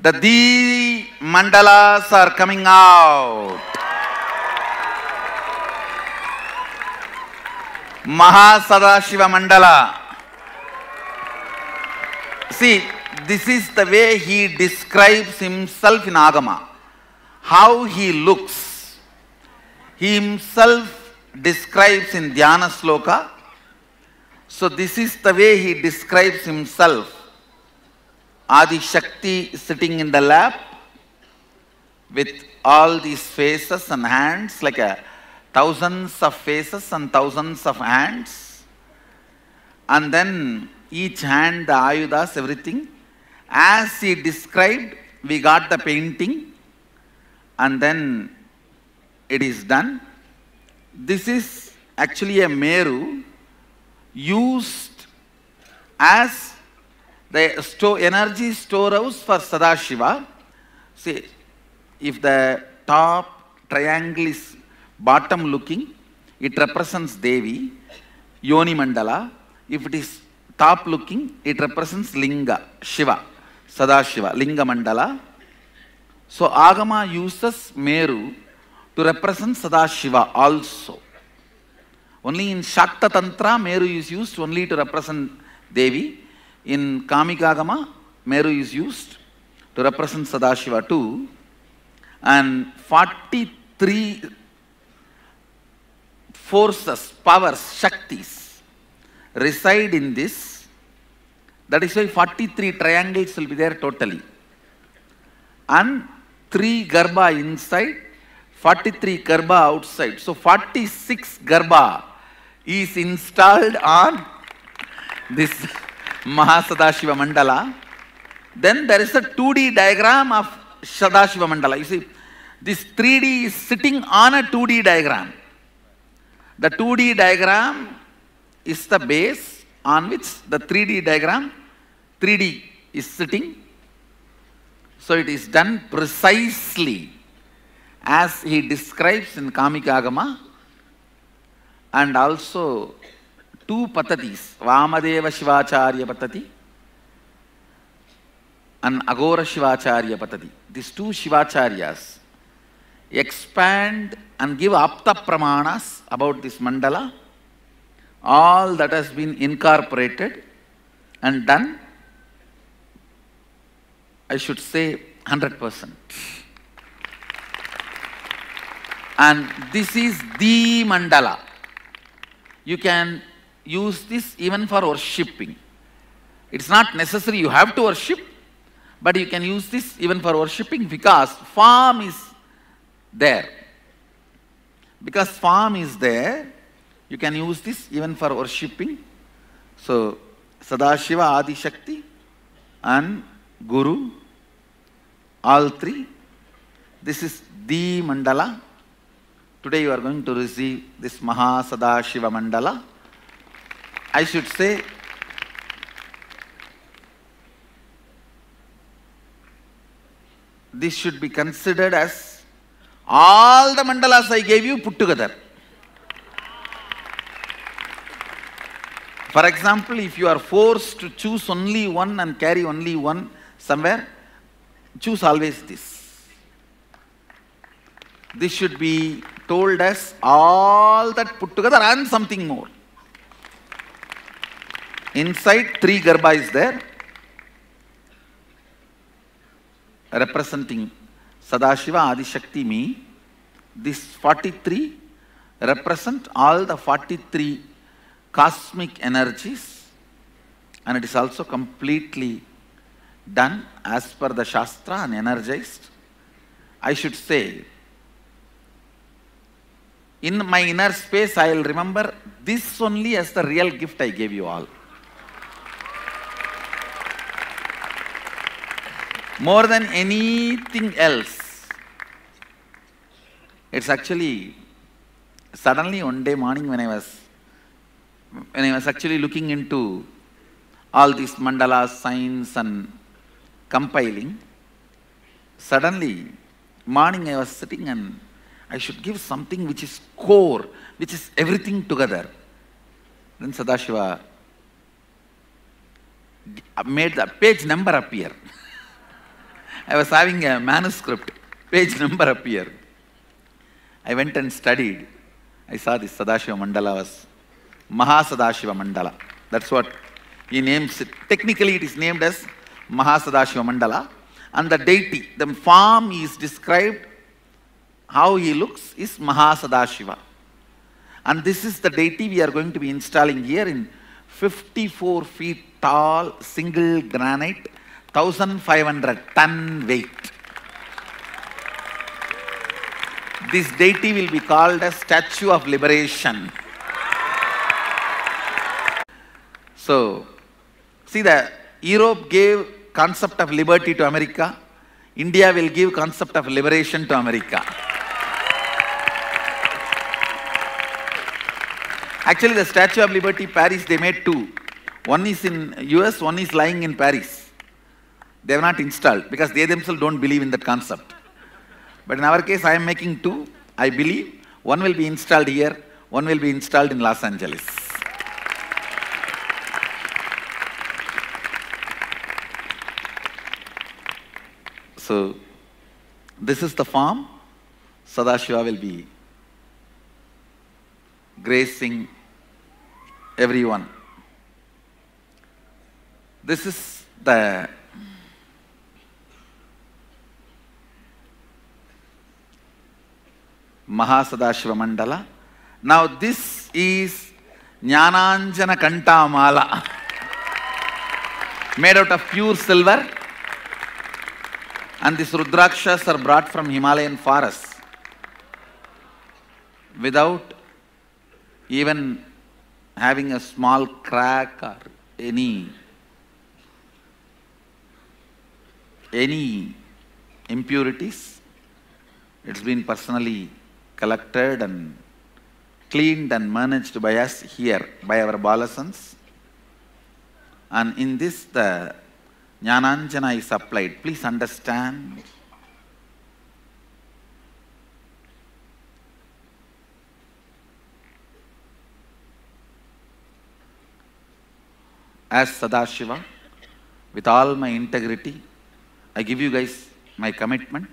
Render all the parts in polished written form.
The D mandalas are coming out. Mahasadashiva Mandala. See, this is the way he describes himself in Agama. How he looks. He himself describes in Dhyana Sloka. So this is the way he describes himself. Adi Shakti sitting in the lap with all these faces and hands, like thousands of faces and thousands of hands. And then each hand, the ayudas, everything. As he described, we got the painting and then it is done. This is actually a Meru used as the energy storehouse for Sadashiva. See, if the top triangle is bottom looking, it represents Devi, Yoni Mandala. If it is top looking, it represents Linga, Shiva, Sadashiva, Linga Mandala. So Agama uses Meru to represent Sadashiva also. Only in Shakta Tantra, Meru is used only to represent Devi. In Kamikagama, Meru is used to represent Sadashiva too. And 43 forces, powers, Shaktis reside in this. That is why 43 triangles will be there totally. And 3 Garbha inside, 43 Garbha outside. So 46 Garbha is installed on this Mahasadashiva Mandala. Then there is a 2D diagram of Sadashiva Mandala. You see, this 3D is sitting on a 2D diagram. The 2D diagram is the base on which the 3D diagram, 3D is sitting. So it is done precisely as he describes in Kamikagama. And also 2 Patatis, Vamadeva Shivacharya Patati and Agora Shivacharya Patati. These 2 Shivacharyas expand and give Apta Pramanas about this mandala. All that has been incorporated and done, I should say 100%. And this is the mandala. You can use this even for worshipping. It's not necessary you have to worship, but you can use this even for worshipping because form is there. Because form is there, you can use this even for worshipping. So, Sadashiva, Adi Shakti and Guru, all 3. This is the mandala. Today you are going to receive this Mahasadashiva Mandala. I should say, this should be considered as all the mandalas I gave you put together. For example, if you are forced to choose only one and carry only one somewhere, choose always this. This should be told as all that put together and something more. Inside 3 Garbha is there, representing Sadashiva, Adi Shakti, me. This 43 represent all the 43 cosmic energies, and it is also completely done as per the Shastra and energized. I should say, in my inner space, I will remember this only as the real gift I gave you all. More than anything else. It's actually, suddenly one day morning when I was actually looking into all these mandalas, signs and compiling, suddenly morning I was sitting and I should give something which is core, which is everything together. Then Sadashiva made the page number appear. I was having a manuscript, page number appear. I went and studied. I saw this Sadashiva Mandala was Mahasadashiva Mandala. That's what he names it. Technically it is named as Mahasadashiva Mandala. And the deity, the form is described, how he looks is Mahasadashiva. And this is the deity we are going to be installing here in 54 feet tall, single granite, 1,500 ton weight. This deity will be called as Statue of Liberation. So, see, the Europe gave concept of liberty to America. India will give concept of liberation to America. Actually, the Statue of Liberty, Paris, they made two. One is in US, one is lying in Paris. They have not installed because they themselves don't believe in that concept. But in our case, I am making two. I believe one will be installed here, one will be installed in Los Angeles. So, this is the form. Sadashiva will be gracing everyone. This is the Mahasadashiva Mandala. Now this is Jnananjana Kantamala, made out of pure silver. And these Rudrakshas are brought from Himalayan forests without even having a small crack or any impurities. It's been personally collected and cleaned and managed by us here, by our Balasans. And in this, the Jnananjana is applied. Please understand. As Sadashiva, with all my integrity, I give you guys my commitment.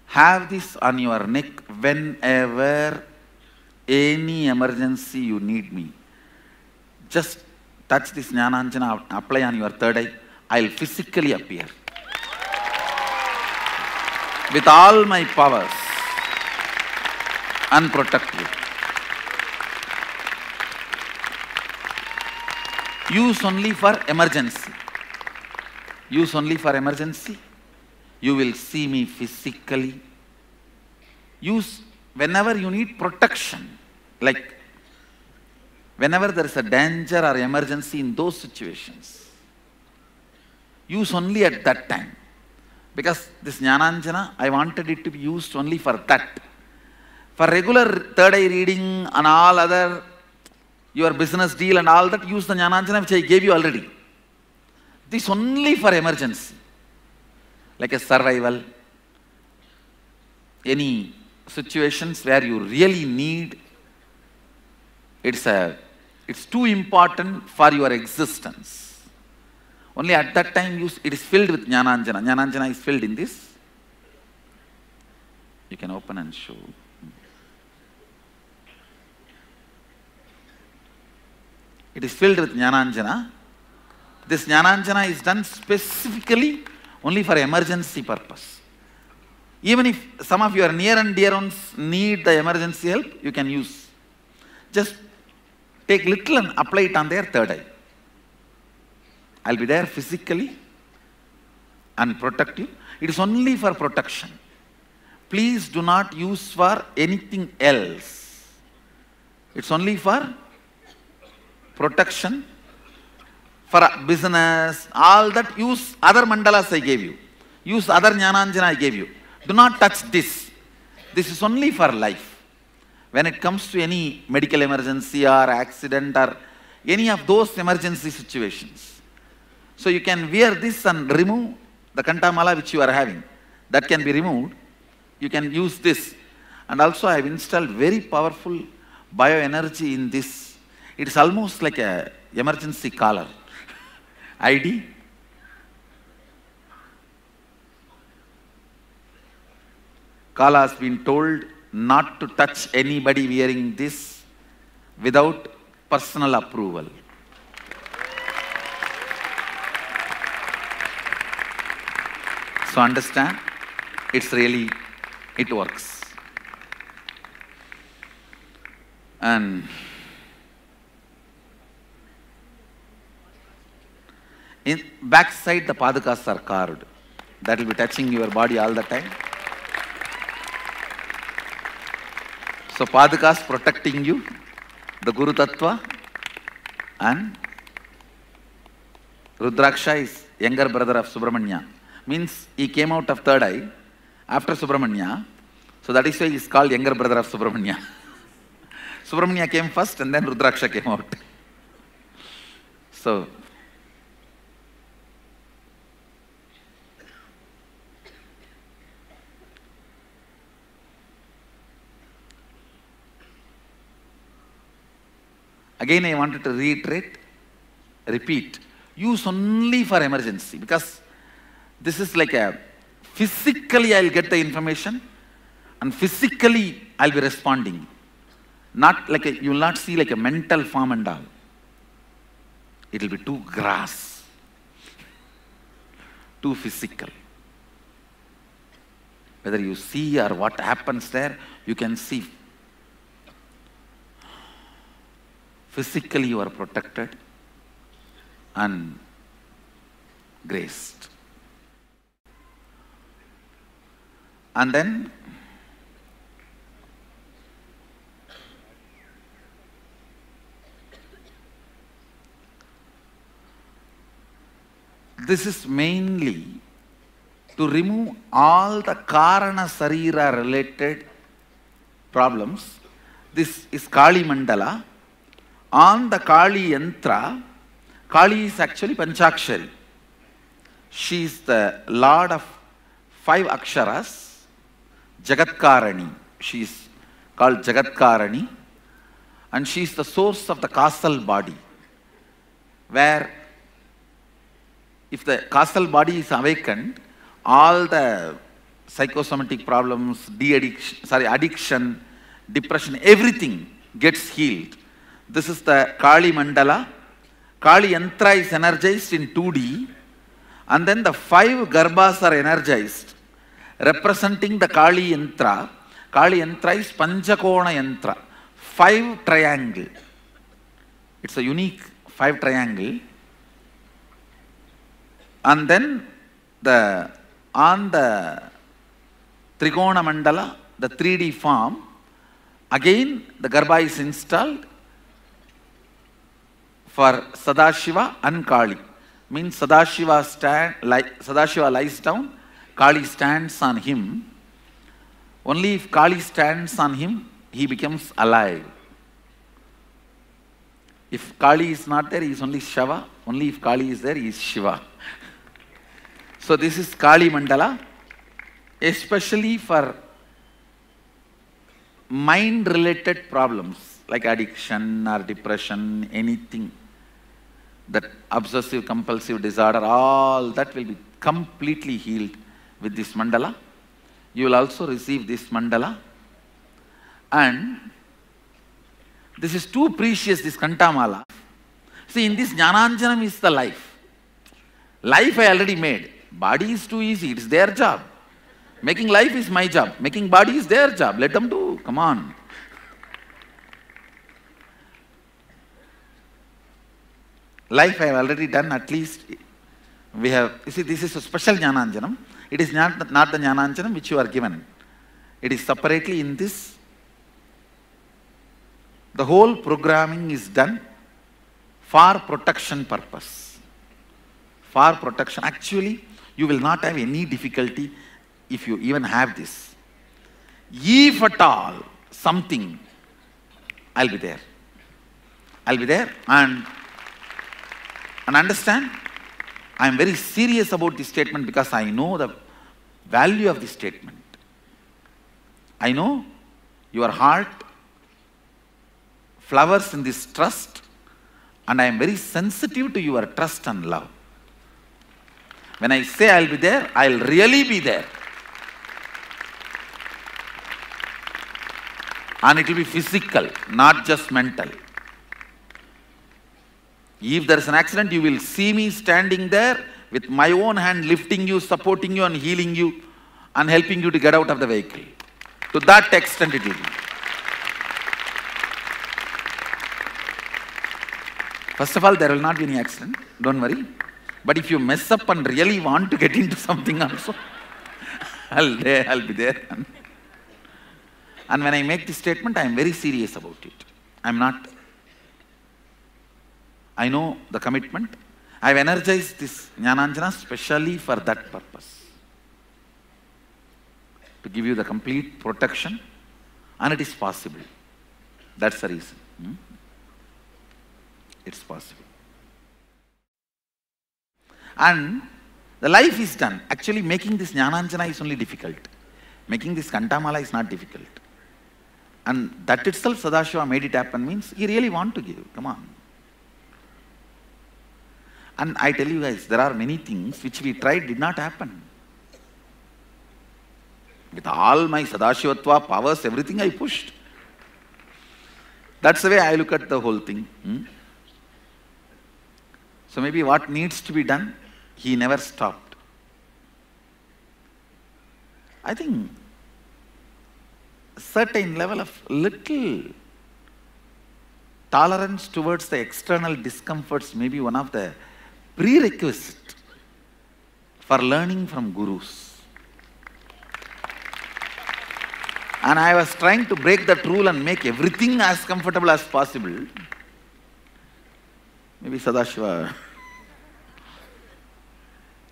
Have this on your neck whenever any emergency you need me. Just touch this Jnananjana, apply on your third eye. I'll physically appear with all my powers and protect you. Use only for emergency. Use only for emergency. You will see me physically. Use whenever you need protection, like whenever there is a danger or emergency in those situations. Use only at that time. Because this Jnananjana, I wanted it to be used only for that. For regular third eye reading and all other, your business deal and all that, use the Jnananjana which I gave you already. This only for emergency. Like a survival, any situations where you really need, it's too important for your existence. Only at that time it is filled with Jnananjana. Jnananjana is filled in this. You can open and show. It is filled with Jnananjana. This Jnananjana is done specifically only for emergency purpose. Even if some of your near and dear ones need the emergency help, you can use. Just take little and apply it on their third eye. I'll be there physically and protect you. It is only for protection. Please do not use for anything else. It's only for protection. For business, all that, use other mandalas I gave you. Use other Jnananjana I gave you. Do not touch this. This is only for life. When it comes to any medical emergency or accident or any of those emergency situations. So you can wear this and remove the Kantamala which you are having. That can be removed. You can use this. And also I have installed very powerful bioenergy in this. It is almost like a emergency collar. ID. Kala has been told not to touch anybody wearing this without personal approval. So understand, it works. And in backside the padakas are carved. That will be touching your body all the time. So padakas protecting you, the Guru Tattva, and Rudraksha is younger brother of Subramanya. Means he came out of third eye after Subramanya. So that is why he is called younger brother of Subramanya. Subramanya came first and then Rudraksha came out. So again I wanted to repeat, use only for emergency, because this is like a physically I'll get the information and physically I'll be responding. Not like you will not see like a mental form and all. It will be too gross, too physical. Whether you see or what happens there, you can see. Physically you are protected and graced. And then this is mainly to remove all the Karana Sarira related problems. This is Kali Mandala. On the Kali Yantra, Kali is actually Panchakshari. She is the Lord of 5 Aksharas. Jagatkarani. She is called Jagatkarani. And she is the source of the causal body. Where if the causal body is awakened, all the psychosomatic problems, addiction, depression, everything gets healed. This is the Kali Mandala. Kali Yantra is energized in 2D, and then the 5 Garbhas are energized, representing the Kali Yantra. Kali Yantra is Panchakona Yantra, 5 triangle. It's a unique 5 triangle. And then on the Trikona Mandala, the 3D form, again the Garbha is installed for Sadashiva and Kali. Means Sadashiva lies down, Kali stands on him. Only if Kali stands on him, he becomes alive. If Kali is not there, he is only Shava. Only if Kali is there, he is Shiva. So this is Kali Mandala, especially for mind-related problems like addiction or depression, anything, that obsessive compulsive disorder, all that will be completely healed with this mandala. You will also receive this mandala. And this is too precious, this Kantamala. See, in this Jnananjanam is the life. Life I already made. Body is too easy, it's their job. Making life is my job. Making body is their job. Let them do, come on. Life I have already done, at least we have, you see, this is a special Jnananjanam. It is not the Jnananjanam which you are given. It is separately in this. The whole programming is done for protection purpose. For protection. Actually, you will not have any difficulty if you even have this. If at all something, I'll be there. I'll be there and understand, I am very serious about this statement because I know the value of this statement. I know your heart flowers in this trust, and I am very sensitive to your trust and love. When I say I'll be there, I'll really be there. And it will be physical, not just mental. If there is an accident, you will see me standing there with my own hand lifting you, supporting you and healing you and helping you to get out of the vehicle. To that extent it will be. First of all, there will not be any accident, don't worry. But if you mess up and really want to get into something also, I'll be there. And when I make this statement, I am very serious about it. I know the commitment. I've energized this Jnananjana specially for that purpose. To give you the complete protection, and it is possible. That's the reason. It's possible. And the life is done. Actually, making this Jnananjana is only difficult. Making this Kantamala is not difficult. And that itself, Sadashiva made it happen means he really want to give. Come on. And I tell you guys, there are many things which we tried did not happen. With all my Sadashivatva powers, everything I pushed. That's the way I look at the whole thing. So maybe what needs to be done, he never stopped. I think a certain level of little tolerance towards the external discomforts may be one of the prerequisites for learning from gurus. And I was trying to break that rule and make everything as comfortable as possible. Maybe Sadashiva.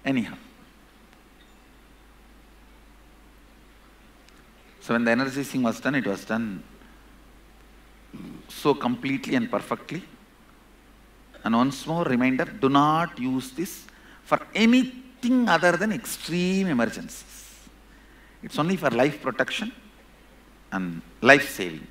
Anyhow. So when the energizing was done, it was done so completely and perfectly. And once more, reminder, do not use this for anything other than extreme emergencies. It's only for life protection and life saving.